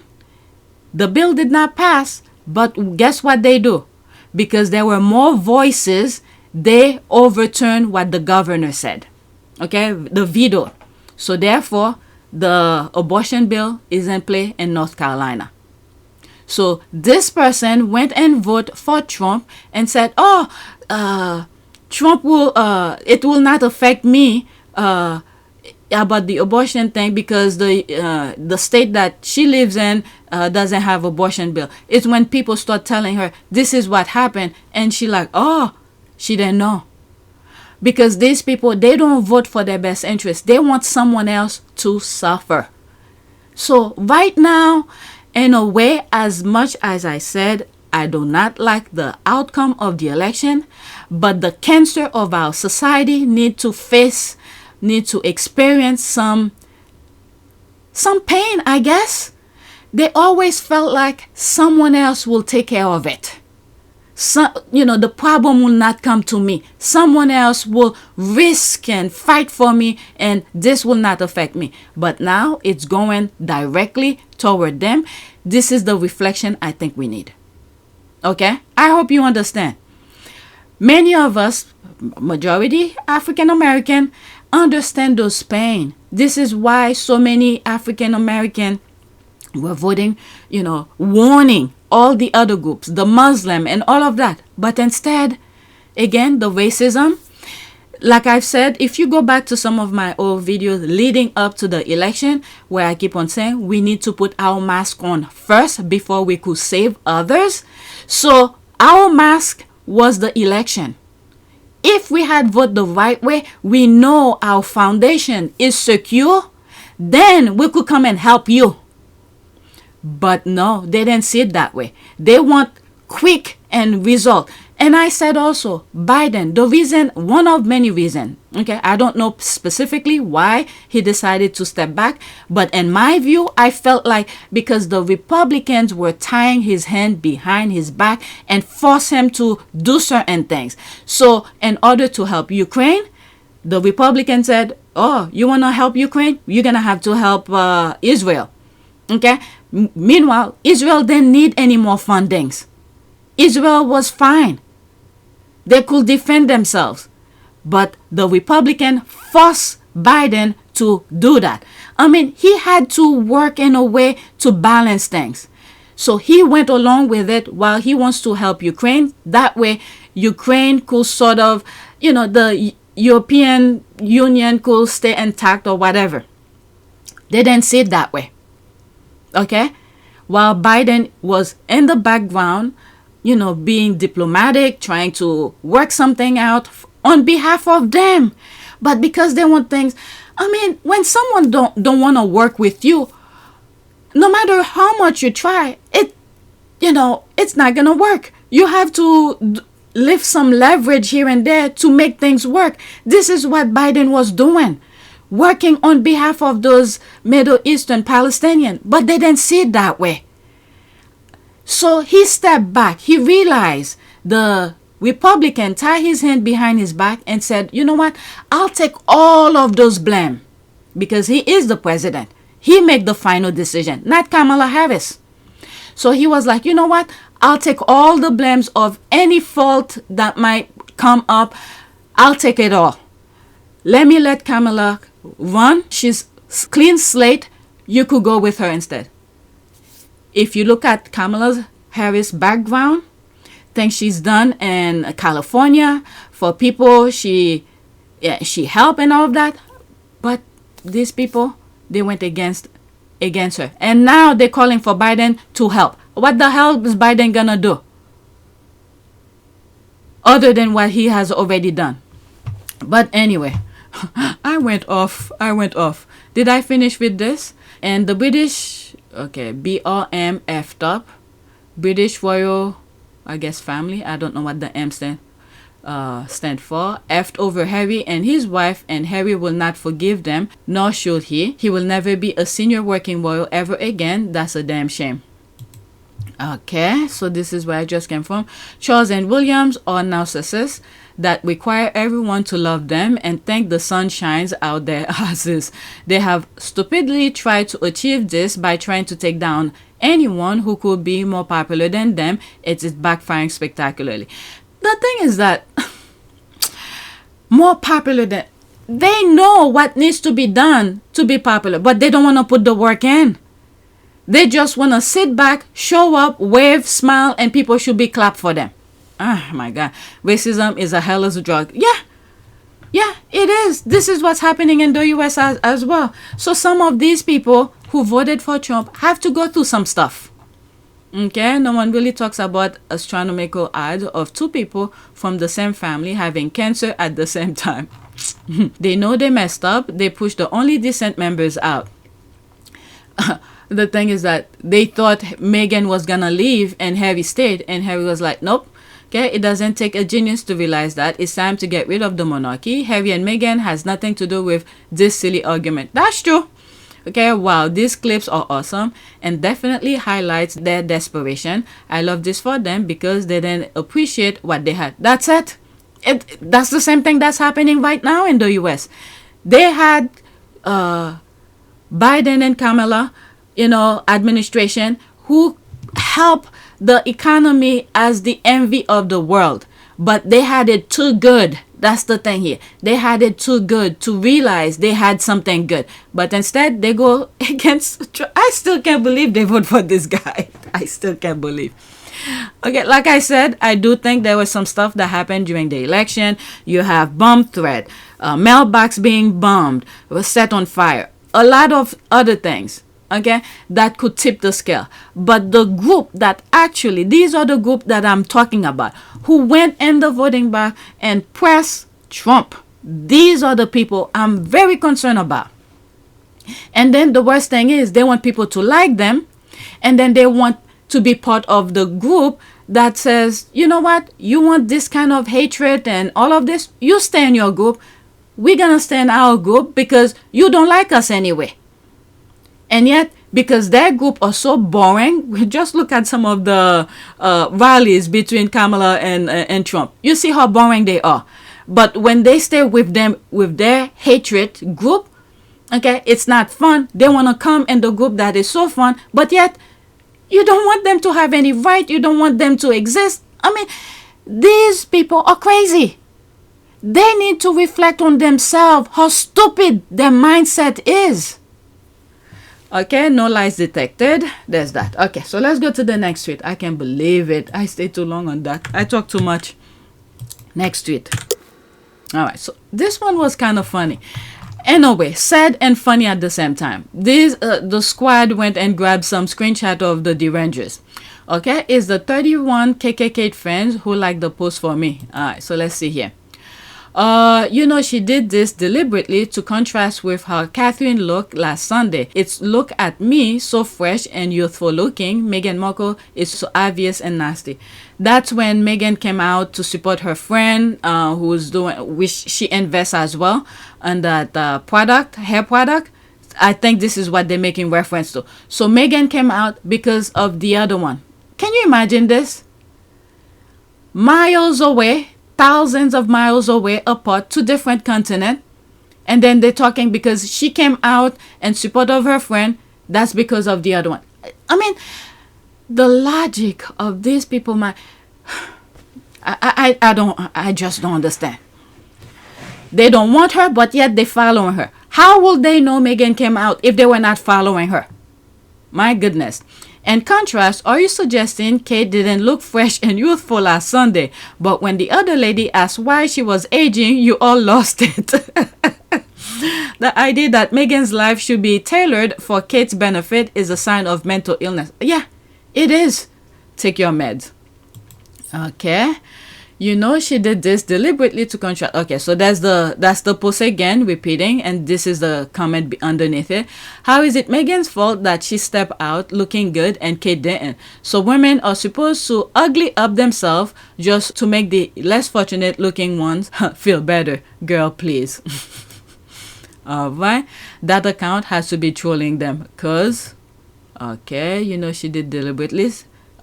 the bill did not pass. But guess what they do? Because there were more voices, they overturned what the governor said. Okay, the veto. So therefore, the abortion bill is in play in North Carolina. So this person went and voted for Trump and said, Trump will, it will not affect me about the abortion thing because the state that she lives in doesn't have abortion bill. It's when people start telling her, this is what happened, and she like, she didn't know. Because these people, they don't vote for their best interest. They want someone else to suffer. So right now, in a way, as much as I said, I do not like the outcome of the election, but the cancer of our society need to experience some pain, I guess. They always felt like someone else will take care of it. The problem will not come to me. Someone else will risk and fight for me, and this will not affect me. But now it's going directly toward them. This is the reflection I think we need. Okay? I hope you understand. Many of us, majority African American, understand those pain. This is why so many African American were voting, warning all the other groups, the Muslim and all of that. But instead, again, the racism, like I've said, if you go back to some of my old videos leading up to the election, where I keep on saying we need to put our mask on first before we could save others. So our mask was the election. If we had voted the right way, we know our foundation is secure, then we could come and help you. But no, they didn't see it that way. They want quick end result. And I said also, Biden, the reason, one of many reasons, okay, I don't know specifically why he decided to step back, but in my view, I felt like because the Republicans were tying his hand behind his back and force him to do certain things. So in order to help Ukraine, the Republicans said, oh, you want to help Ukraine? You're going to have to help Israel. Okay. Meanwhile, Israel didn't need any more fundings. Israel was fine. They could defend themselves. But the Republican forced Biden to do that. I mean, he had to work in a way to balance things. So he went along with it while he wants to help Ukraine. That way, Ukraine could sort of, the European Union could stay intact or whatever. They didn't see it that way. Okay? While Biden was in the background, being diplomatic, trying to work something out on behalf of them. But because they want things, I mean, when someone don't want to work with you, no matter how much you try, it's not going to work. You have to lift some leverage here and there to make things work. This is what Biden was doing, working on behalf of those Middle Eastern Palestinians, but they didn't see it that way. So he stepped back. He realized the Republican tied his hand behind his back and said, you know what? I'll take all of those blame because he is the president. He made the final decision, not Kamala Harris. So he was like, you know what? I'll take all the blames of any fault that might come up. I'll take it all. Let me let Kamala run. She's clean slate. You could go with her instead. If you look at Kamala Harris' background, things she's done in California for people she helped and all of that, but these people, they went against her, and now they're calling for Biden to help. What the hell is Biden gonna do other than what he has already done? But anyway, I went off. Did I finish with this? And the British, okay, BRM F'd up, British Royal, I guess family. I don't know what the M stand for. F'd over Harry and his wife, and Harry will not forgive them, nor should he. He will never be a senior working royal ever again. That's a damn shame. Okay, so this is where I just came from. Charles and Williams are narcissists that require everyone to love them and think the sun shines out their asses. They have stupidly tried to achieve this by trying to take down anyone who could be more popular than them. It is backfiring spectacularly. The thing is that more popular than... They know what needs to be done to be popular, but they don't want to put the work in. They just want to sit back, show up, wave, smile, and people should be clapped for them. Oh my God. Racism is a hellish drug. Yeah, it is. This is what's happening in the US as well. So some of these people who voted for Trump have to go through some stuff. Okay, no one really talks about astronomical odds of two people from the same family having cancer at the same time. They know they messed up. They pushed the only decent members out. The thing is that they thought Meghan was gonna leave and Harry stayed, and Harry was like, nope. Okay, it doesn't take a genius to realize that it's time to get rid of the monarchy. Harry and Meghan has nothing to do with this silly argument. That's true. Okay, wow, these clips are awesome and definitely highlights their desperation. I love this for them because they didn't appreciate what they had. That's it. That's the same thing that's happening right now in the US. They had Biden and Kamala, administration who help the economy as the envy of the world, but they had it too good. That's the thing here. They had it too good to realize they had something good, but instead they go against. I still can't believe they vote for this guy. I still can't believe. Okay, like I said, I do think there was some stuff that happened during the election. You have bomb threat, mailbox being bombed, was set on fire, a lot of other things, okay, that could tip the scale. But the group that actually, these are the group that I'm talking about, who went in the voting box and pressed Trump. These are the people I'm very concerned about. And then the worst thing is they want people to like them, and then they want to be part of the group that says, you know what, you want this kind of hatred and all of this, you stay in your group. We're gonna stay in our group because you don't like us anyway. And yet, because their group are so boring, we just look at some of the rallies between Kamala and Trump. You see how boring they are. But when they stay with them, with their hatred group, okay, it's not fun. They want to come in the group that is so fun, but yet you don't want them to have any right. You don't want them to exist. I mean, these people are crazy. They need to reflect on themselves, how stupid their mindset is. Okay, no lies detected. There's that. Okay, so let's go to the next tweet. I can't believe it. I stayed too long on that. I talk too much. Next tweet. All right, so this one was kind of funny. Anyway, sad and funny at the same time. The squad went and grabbed some screenshot of the derangers. Okay, it's the 31 kkkate fans who liked the post for me. All right, so let's see here. You know, she did this deliberately to contrast with how Catherine looked last Sunday. It's look at me, so fresh and youthful looking. Meghan Markle is so obvious and nasty. That's when Meghan came out to support her friend, who's doing, which she invests as well, and that hair product. I think this is what they're making reference to. So Meghan came out because of the other one. Can you imagine this? Miles away. Thousands of miles away apart, 2 different continents, and then they're talking because she came out in support of her friend. That's because of the other one. I mean, the logic of these people, I just don't understand. They don't want her, but yet they following her. How will they know Meghan came out if they were not following her? My goodness. In contrast, are you suggesting Kate didn't look fresh and youthful last Sunday, but when the other lady asked why she was aging, you all lost it? The idea that Meghan's life should be tailored for Kate's benefit is a sign of mental illness. Yeah, it is. Take your meds. Okay. You know she did this deliberately to contrast. Okay, so that's the post again, repeating, and this is the comment underneath it. How is it Meghan's fault that she stepped out looking good and Kate didn't? So women are supposed to ugly up themselves just to make the less fortunate looking ones feel better. Girl, please. Alright, that account has to be trolling them, cause okay, you know she did deliberately.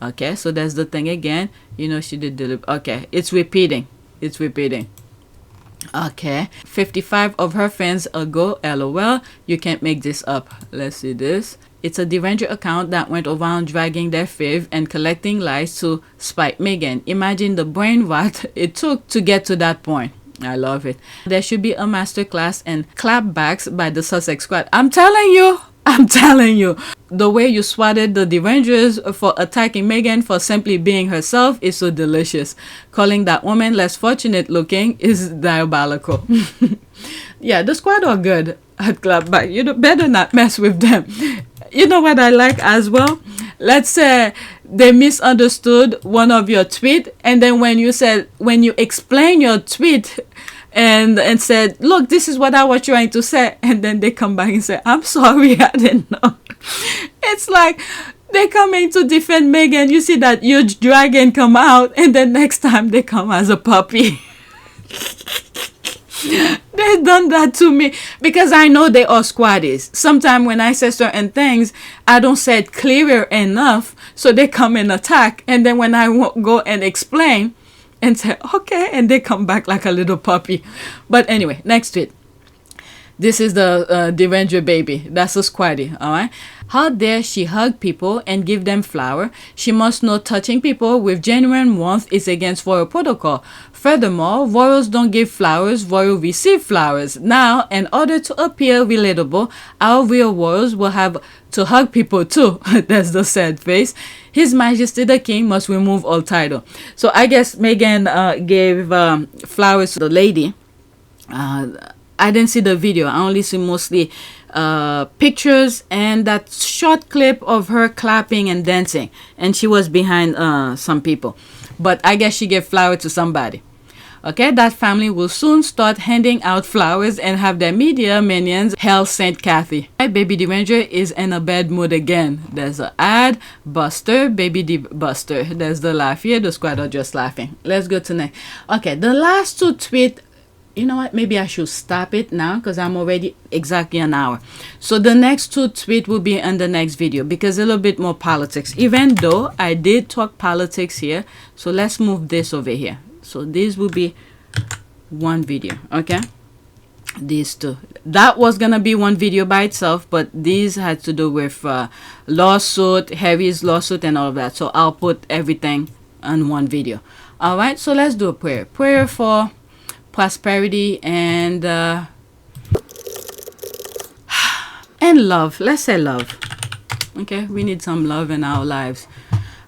Okay, so that's the thing again. You know she did okay, it's repeating. It's repeating. Okay, 55 of her fans ago, LOL. You can't make this up. Let's see this. It's a deranger account that went around dragging their fave and collecting lies to spite Meghan. Imagine the brain rot it took to get to that point. I love it. There should be a masterclass in clapbacks by the Sussex squad. I'm telling you, the way you swatted the derangers for attacking Meghan for simply being herself is so delicious. Calling that woman less fortunate looking is diabolical. Yeah, the squad are good at clapback. You better not mess with them. You know what I like as well? Let's say they misunderstood one of your tweet, and then when you explain your tweet and said, look, this is what I was trying to say, and then they come back and say, I'm sorry, I didn't know. It's like they coming to defend Meghan. You see that huge dragon come out, and then next time they come as a puppy. They've done that to me because I know they are squaddies. Sometimes when I say certain things, I don't say it clearer enough, so they come and attack, and then when I go and explain and say, okay, and they come back like a little puppy. But anyway, next tweet. This is the Deranged baby. That's a squatty, all right? How dare she hug people and give them flower? She must know touching people with genuine warmth is against royal protocol. Furthermore, royals don't give flowers, royals receive flowers. Now, in order to appear relatable, our real royals will have to hug people too. That's the sad face. His Majesty the King must remove all title. So I guess Meghan gave flowers to the lady. I didn't see the video. I only see mostly pictures and that short clip of her clapping and dancing, and she was behind some people, but I guess she gave flower to somebody. Okay, that family will soon start handing out flowers and have their media minions hail Saint Kathy. Baby Deranger is in a bad mood again. There's an ad, Buster, Baby D Buster. There's the laugh here. The squad are just laughing. Let's go to next. Okay, the last two tweets. You know what? Maybe I should stop it now because I'm already exactly an hour. So the next two tweets will be in the next video because a little bit more politics. Even though I did talk politics here. So let's move this over here. So this will be one video. Okay. These two. That was going to be one video by itself. But these had to do with lawsuit, Harry's lawsuit and all of that. So I'll put everything on one video. All right. So let's do a prayer. Prayer for prosperity and love. Let's say love. Okay, we need some love in our lives.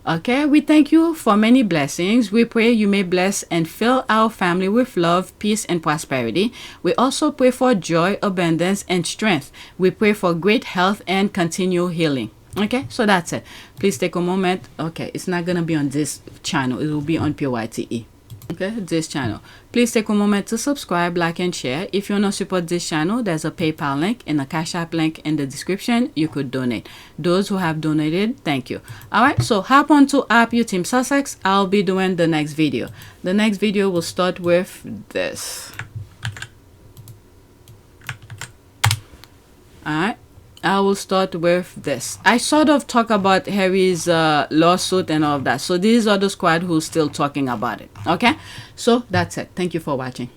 Okay, we thank you for many blessings. We pray you may bless and fill our family with love, peace, and prosperity. We also pray for joy, abundance, and strength. We pray for great health and continual healing. Okay, so that's it. Please take a moment. Okay, it's not gonna be on this channel. It will be on PYTE. Okay, this channel. Please take a moment to subscribe, like, and share. If you want to support this channel, there's a PayPal link and a Cash App link in the description. You could donate. Those who have donated, thank you. All right, so hop on to app you Team Sussex. I'll be doing the next video. The next video will start with this. All right. I will start with this. I sort of talk about Harry's lawsuit and all of that. So these are the squad who's still talking about it. Okay, so that's it. Thank you for watching.